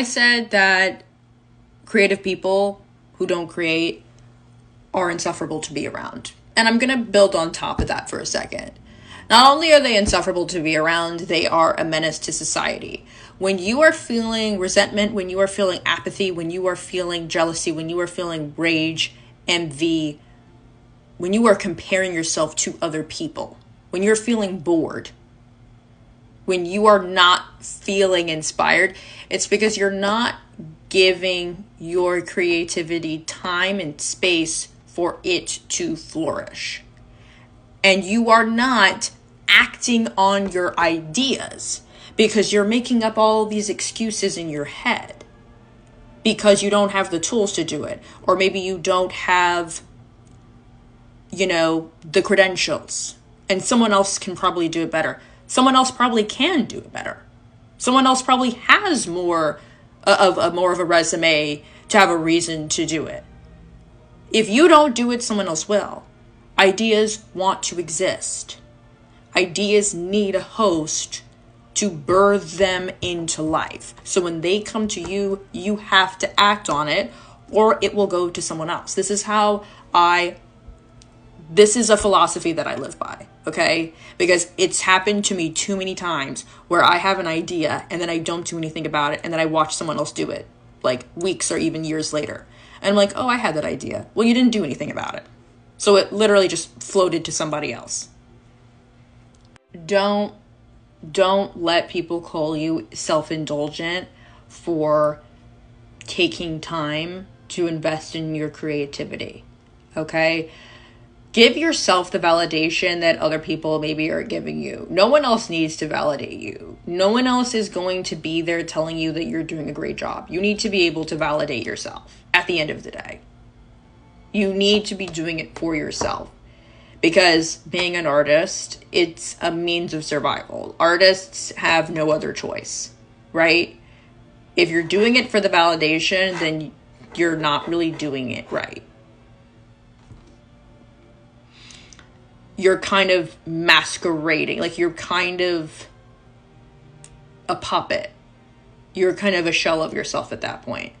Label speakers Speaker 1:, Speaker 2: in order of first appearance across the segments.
Speaker 1: I said that creative people who don't create are insufferable to be around. And I'm going to build on top of that for a second. Not only are they insufferable to be around, they are a menace to society. When you are feeling resentment, when you are feeling apathy, when you are feeling jealousy, when you are feeling rage, envy, when you are comparing yourself to other people, when you're feeling bored, when you are not feeling inspired, it's because you're not giving your creativity time and space for it to flourish. And you are not acting on your ideas because you're making up all these excuses in your head because you don't have the tools to do it. Or maybe you don't have, the credentials, and someone else can probably do it better. Someone else probably can do it better. Someone else probably has more of a resume to have a reason to do it. If you don't do it, someone else will. Ideas want to exist. Ideas need a host to birth them into life. So when they come to you, you have to act on it or it will go to someone else. This is a philosophy that I live by, okay? Because it's happened to me too many times where I have an idea and then I don't do anything about it and then I watch someone else do it like weeks or even years later. And I'm like, oh, I had that idea. Well, you didn't do anything about it. So it literally just floated to somebody else. Don't let people call you self-indulgent for taking time to invest in your creativity, okay? Give yourself the validation that other people maybe are giving you. No one else needs to validate you. No one else is going to be there telling you that you're doing a great job. You need to be able to validate yourself at the end of the day. You need to be doing it for yourself. Because being an artist, it's a means of survival. Artists have no other choice, right? If you're doing it for the validation, then you're not really doing it right. You're kind of masquerading, like you're kind of a puppet. You're kind of a shell of yourself at that point.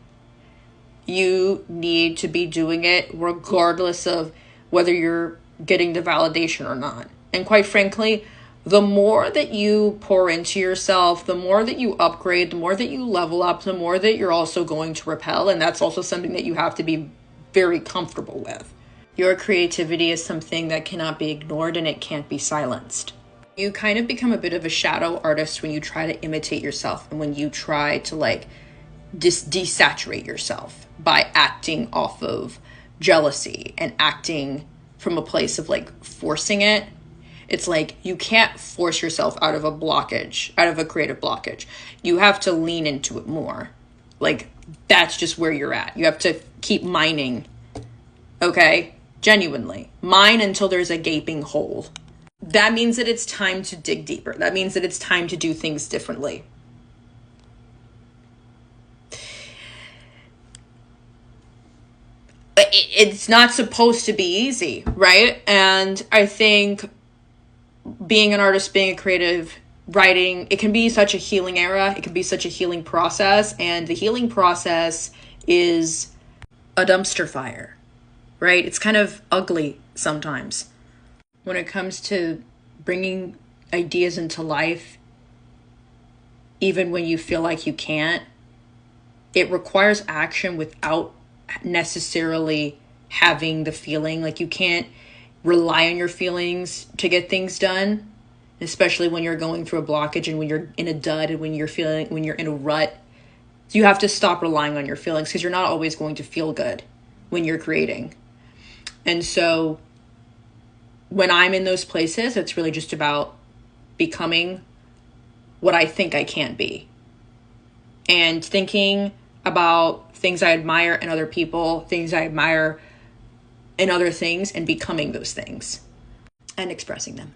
Speaker 1: You need to be doing it regardless of whether you're getting the validation or not. And quite frankly, the more that you pour into yourself, the more that you upgrade, the more that you level up, the more that you're also going to repel. And that's also something that you have to be very comfortable with. Your creativity is something that cannot be ignored and it can't be silenced. You kind of become a bit of a shadow artist when you try to imitate yourself and when you try to desaturate yourself by acting off of jealousy and acting from a place of forcing it. It's like you can't force yourself out of a creative blockage. You have to lean into it more. That's just where you're at. You have to keep mining. Okay? Genuinely. Mine until there's a gaping hole. That means that it's time to dig deeper. That means that it's time to do things differently. It's not supposed to be easy, right? And I think being an artist, being a creative, writing, it can be such a healing era. It can be such a healing process. And the healing process is a dumpster fire, right? It's kind of ugly sometimes. When it comes to bringing ideas into life, even when you feel like you can't, it requires action without necessarily having the feeling. You can't rely on your feelings to get things done, especially when you're going through a blockage and when you're in a dud and when you're in a rut. You have to stop relying on your feelings because you're not always going to feel good when you're creating. And so when I'm in those places, it's really just about becoming what I think I can be and thinking about things I admire in other people, things I admire in other things, and becoming those things and expressing them.